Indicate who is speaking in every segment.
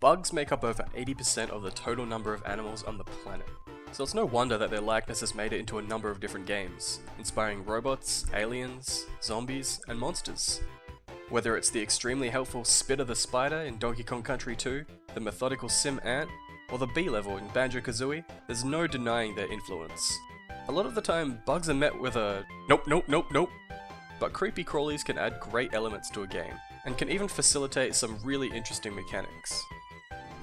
Speaker 1: Bugs make up over 80% of the total number of animals on the planet, so it's no wonder that their likeness has made it into a number of different games, inspiring robots, aliens, zombies, and monsters. Whether it's the extremely helpful Spitter the Spider in Donkey Kong Country 2, the methodical Sim Ant, or the B-level in Banjo-Kazooie, there's no denying their influence. A lot of the time, bugs are met with a nope, nope, nope, nope. But creepy-crawlies can add great elements to a game, and can even facilitate some really interesting mechanics.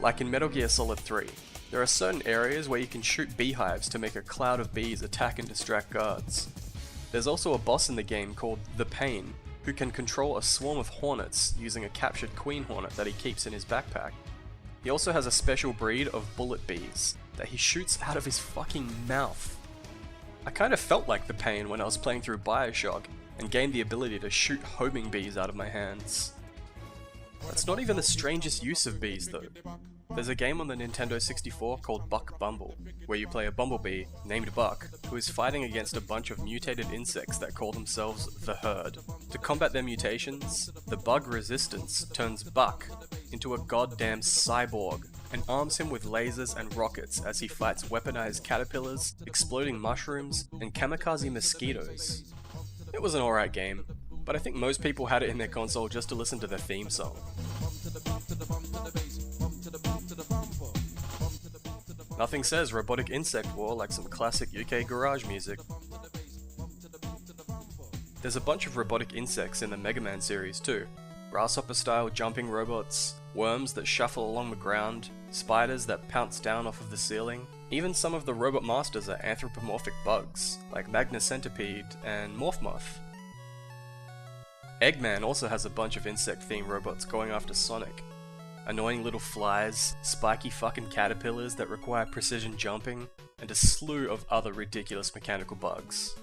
Speaker 1: Like in Metal Gear Solid 3, there are certain areas where you can shoot beehives to make a cloud of bees attack and distract guards. There's also a boss in the game called The Pain, who can control a swarm of hornets using a captured queen hornet that he keeps in his backpack. He also has a special breed of bullet bees that he shoots out of his fucking mouth. I kind of felt like The Pain when I was playing through Bioshock and gained the ability to shoot homing bees out of my hands. That's not even the strangest use of bees though. There's a game on the Nintendo 64 called Buck Bumble, where you play a bumblebee named Buck who is fighting against a bunch of mutated insects that call themselves the Herd. To combat their mutations, the bug resistance turns Buck into a goddamn cyborg and arms him with lasers and rockets as he fights weaponized caterpillars, exploding mushrooms, and kamikaze mosquitoes. It was an alright game, but I think most people had it in their console just to listen to the theme song. Nothing says robotic insect war like some classic UK garage music. There's a bunch of robotic insects in the Mega Man series too. Grasshopper-style jumping robots, worms that shuffle along the ground, spiders that pounce down off of the ceiling. Even some of the robot masters are anthropomorphic bugs, like Magna Centipede and Morphmoth. Eggman also has a bunch of insect-themed robots going after Sonic. Annoying little flies, spiky fucking caterpillars that require precision jumping, and a slew of other ridiculous mechanical bugs.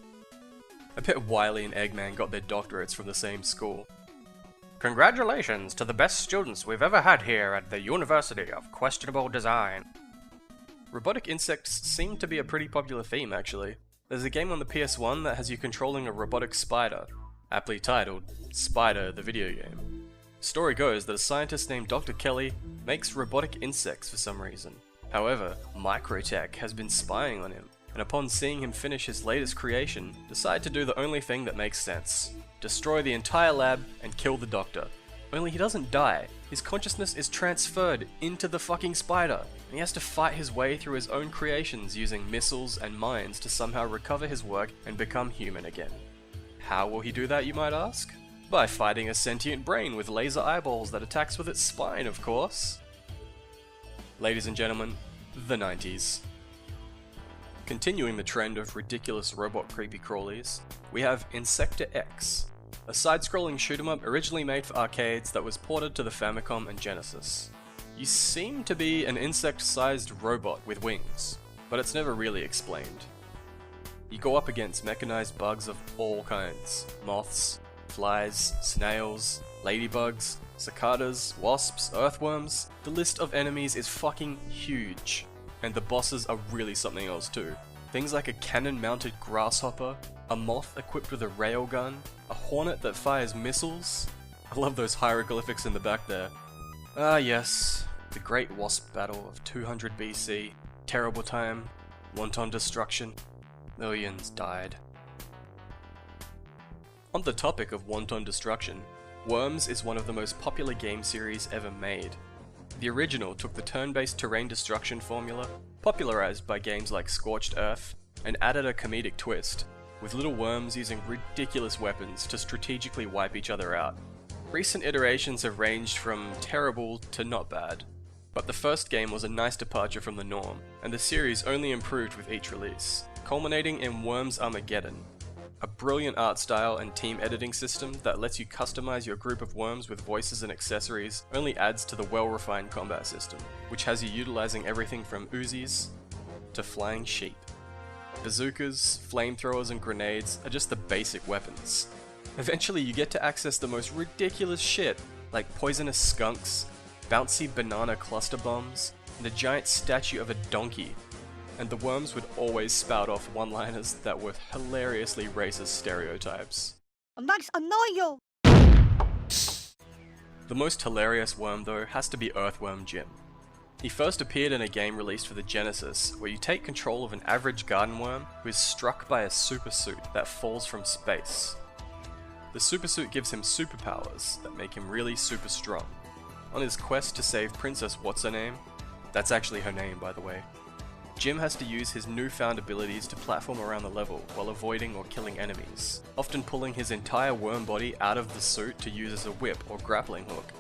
Speaker 1: I bet Wily and Eggman got their doctorates from the same school. Congratulations to the best students we've ever had here at the University of Questionable Design. Robotic insects seem to be a pretty popular theme actually. There's a game on the PS1 that has you controlling a robotic spider, aptly titled Spider the Video Game. Story goes that a scientist named Dr. Kelly makes robotic insects for some reason. However, Microtech has been spying on him, and upon seeing him finish his latest creation, decide to do the only thing that makes sense. Destroy the entire lab and kill the doctor. Only he doesn't die, his consciousness is transferred into the fucking spider, and he has to fight his way through his own creations using missiles and mines to somehow recover his work and become human again. How will he do that, you might ask? By fighting a sentient brain with laser eyeballs that attacks with its spine, of course. Ladies and gentlemen, the 90s. Continuing the trend of ridiculous robot creepy-crawlies, we have Insector X, a side-scrolling shoot-'em-up originally made for arcades that was ported to the Famicom and Genesis. You seem to be an insect-sized robot with wings, but it's never really explained. You go up against mechanized bugs of all kinds, moths, flies, snails, ladybugs, cicadas, wasps, earthworms. The list of enemies is fucking huge, and the bosses are really something else too. Things like a cannon-mounted grasshopper, a moth equipped with a railgun, a hornet that fires missiles. I love those hieroglyphics in the back there. Ah yes, the Great Wasp Battle of 200 BC, terrible time, wanton destruction, millions died. On the topic of wanton destruction, Worms is one of the most popular game series ever made. The original took the turn-based terrain destruction formula, popularized by games like Scorched Earth, and added a comedic twist, with little worms using ridiculous weapons to strategically wipe each other out. Recent iterations have ranged from terrible to not bad, but the first game was a nice departure from the norm, and the series only improved with each release, culminating in Worms Armageddon, a brilliant art style and team editing system that lets you customize your group of worms with voices and accessories only adds to the well-refined combat system, which has you utilizing everything from Uzis to flying sheep. Bazookas, flamethrowers and grenades are just the basic weapons. Eventually you get to access the most ridiculous shit, like poisonous skunks, bouncy banana cluster bombs, and a giant statue of a donkey. And the worms would always spout off one-liners that were hilariously racist stereotypes.
Speaker 2: Max, annoy you!
Speaker 1: The most hilarious worm though has to be Earthworm Jim. He first appeared in a game released for the Genesis, where you take control of an average garden worm who is struck by a super suit that falls from space. The super suit gives him superpowers that make him really super strong. On his quest to save Princess What's-Her-Name, that's actually her name by the way, Jim has to use his newfound abilities to platform around the level while avoiding or killing enemies, often pulling his entire worm body out of the suit to use as a whip or grappling hook.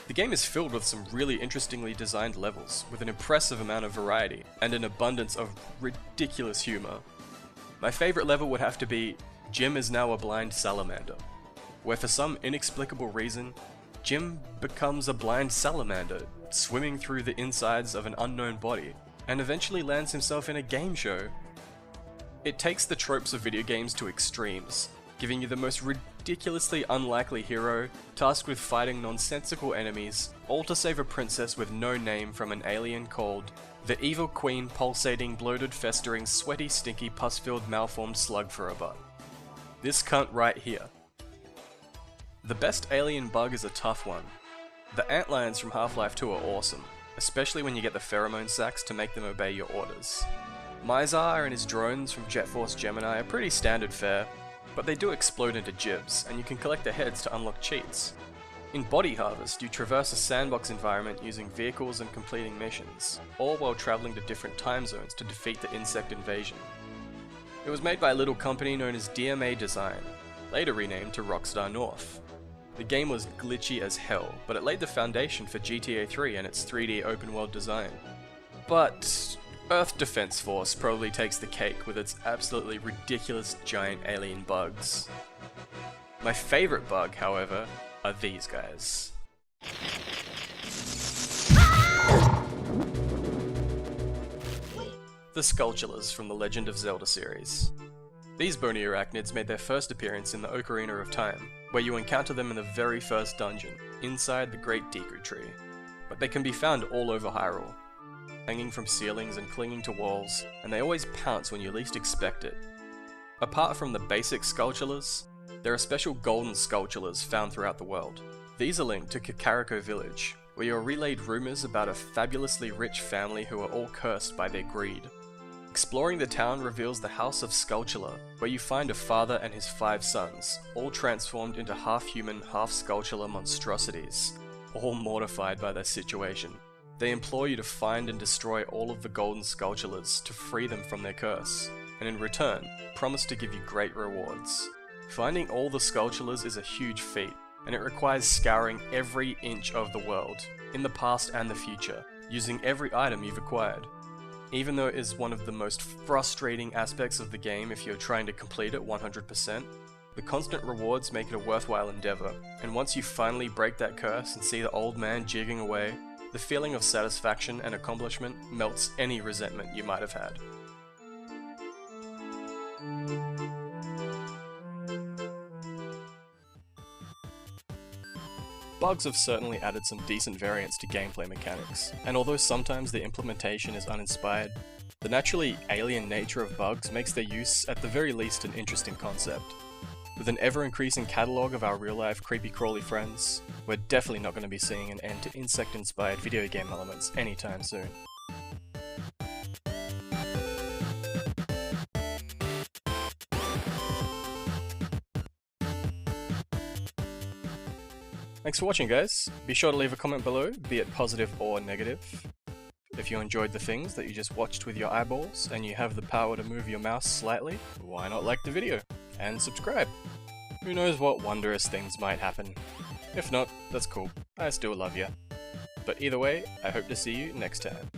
Speaker 1: The game is filled with some really interestingly designed levels, with an impressive amount of variety, and an abundance of ridiculous humour. My favourite level would have to be Jim is now a blind salamander, where for some inexplicable reason, Jim becomes a blind salamander, swimming through the insides of an unknown body, and eventually lands himself in a game show. It takes the tropes of video games to extremes, giving you the most ridiculously unlikely hero, tasked with fighting nonsensical enemies, all to save a princess with no name from an alien called the Evil Queen Pulsating Bloated Festering Sweaty Stinky Pus-Filled Malformed Slug for a Butt. This cunt right here. The best alien bug is a tough one. The antlions from Half-Life 2 are awesome, especially when you get the pheromone sacs to make them obey your orders. Mizar and his drones from Jet Force Gemini are pretty standard fare, but they do explode into gibs, and you can collect their heads to unlock cheats. In Body Harvest, you traverse a sandbox environment using vehicles and completing missions, all while travelling to different time zones to defeat the insect invasion. It was made by a little company known as DMA Design, later renamed to Rockstar North. The game was glitchy as hell, but it laid the foundation for GTA 3 and its 3D open world design. But Earth Defense Force probably takes the cake with its absolutely ridiculous giant alien bugs. My favourite bug, however, are these guys. The Skulltulas from the Legend of Zelda series. These bony arachnids made their first appearance in the Ocarina of Time, where you encounter them in the very first dungeon, inside the Great Deku Tree. But they can be found all over Hyrule, hanging from ceilings and clinging to walls, and they always pounce when you least expect it. Apart from the basic Skulltulas, there are special golden Skulltulas found throughout the world. These are linked to Kakariko Village, where you are relayed rumours about a fabulously rich family who are all cursed by their greed. Exploring the town reveals the House of Skulltula, where you find a father and his 5 sons, all transformed into half-human, half-Skulltula monstrosities, all mortified by their situation. They implore you to find and destroy all of the golden Skulltulas to free them from their curse, and in return, promise to give you great rewards. Finding all the Skulltulas is a huge feat, and it requires scouring every inch of the world, in the past and the future, using every item you've acquired. Even though it is one of the most frustrating aspects of the game if you're trying to complete it 100%, the constant rewards make it a worthwhile endeavour, and once you finally break that curse and see the old man jigging away, the feeling of satisfaction and accomplishment melts any resentment you might have had. Bugs have certainly added some decent variance to gameplay mechanics, and although sometimes the implementation is uninspired, the naturally alien nature of bugs makes their use at the very least an interesting concept. With an ever-increasing catalogue of our real-life creepy-crawly friends, we're definitely not going to be seeing an end to insect-inspired video game elements anytime soon. Thanks for watching, guys. Be sure to leave a comment below, be it positive or negative. If you enjoyed the things that you just watched with your eyeballs, and you have the power to move your mouse slightly, why not like the video? And subscribe. Who knows what wondrous things might happen. If not, that's cool. I still love you. But either way, I hope to see you next time.